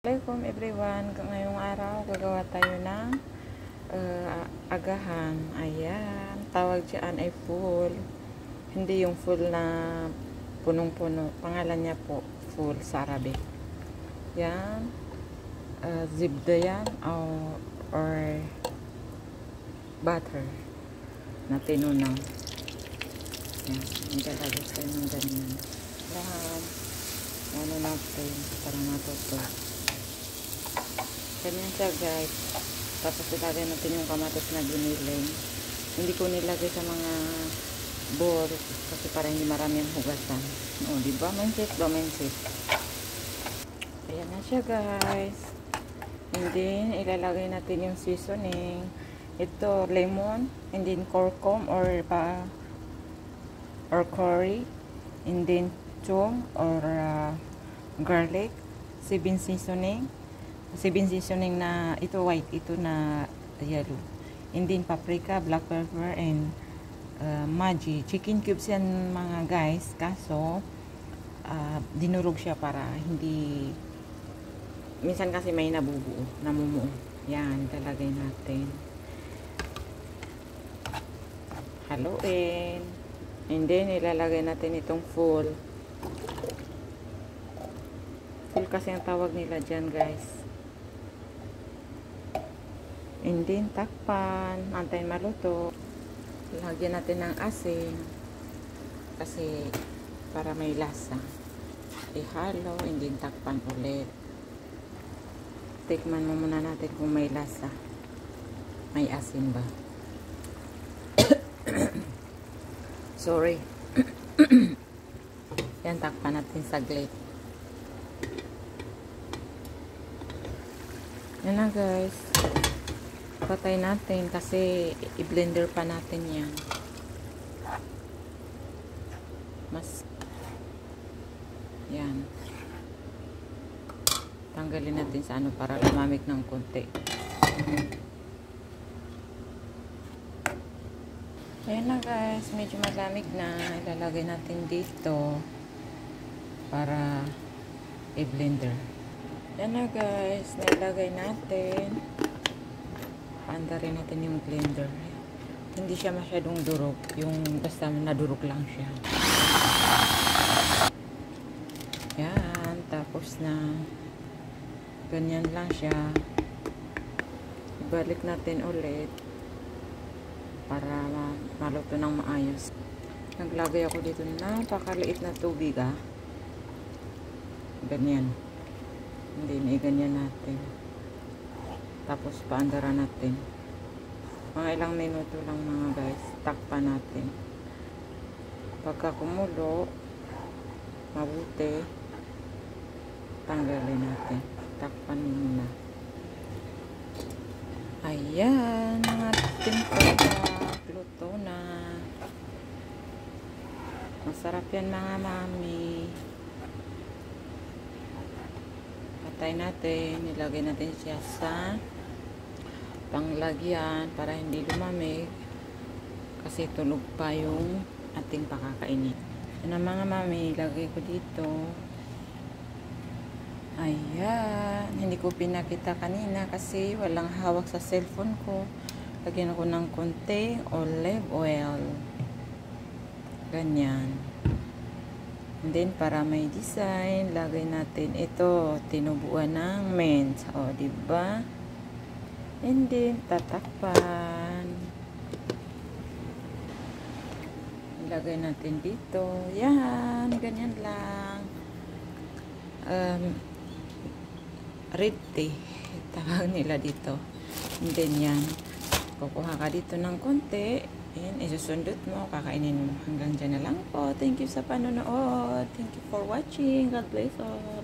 Assalamualaikum everyone, ngayong araw gagawa tayo ng agahan. Ayan, tawag dyan ay full, hindi yung full na punong-puno, pangalan niya po full sa Arabic. Yan, zibda yan or butter na tinunaw. Yan, nilalagay tayo ng ganyan lahat. Ano natin para matuto. Ganyan siya guys. Tapos ilagay natin yung kamatis na giniling. Hindi ko nilagay sa mga bowl kasi para hindi marami ang hugasan. O, diba? Mindset ba? Mindset. Ayan na siya guys. And then, ilalagay natin yung seasoning. Ito, lemon. And then, curcum or curry. And then, chong or garlic. Seven seasoning na ito white, ito na yellow, and then paprika, black pepper, and Maggi. Chicken cubes yan mga guys, kaso dinurog siya para hindi, minsan kasi may namumuo. Yan, ilalagay natin, haluin, and then ilalagay natin itong full kasi ang tawag nila dyan guys. And then, takpan. Antayin maluto. Lagyan natin ng asin. Kasi, para may lasa. Ihalo. And then, takpan ulit. Tikman mo muna natin kung may lasa. May asin ba? Sorry. Yan, takpan natin saglit. Yan na guys. Patay natin kasi i-blender pa natin yan. Yan. Tanggalin natin sa ano para lumamig ng konti. Ayan na guys, medyo malamig na. Ilalagay natin dito para i-blender. Yan na guys, nailagay natin. Paanda rin natin yung blender. Hindi siya masyadong durog. Yung basta nadurog lang siya. Yan. Tapos na. Ganyan lang siya. Ibalik natin ulit. Para maluto ng maayos. Naglagay ako dito na napakaliit na tubig Ganyan. Hindi, ganyan natin. Tapos, paandara natin. Mga ilang minuto lang mga guys. Takpan natin. Pagka kumulo, mabuti, tanggalin natin. Takpan muna. Ayan, ang ating product. Luto na. Masarap yan mga mami. Patay natin. Nilagay natin siya sa panglagyan para hindi lumamig kasi tulog pa yung ating pakakainin. Yan ang mga mami, ilagay ko dito. Ayan, hindi ko pinakita kanina kasi walang hawak sa cellphone ko. Lagyan ako ng konting olive oil, ganyan. And then para may design, lagay natin ito, tinubuan ng mint. O, diba? And then, tatakpan. Ilagay natin dito. Yan, ganyan lang. Red tea. Tawag nila dito. And then, yan. Kukuha ka dito ng konti. And, isusundot mo. Kakainin mo. Hanggang dyan na lang po. Thank you sa panonood. Thank you for watching. God bless all.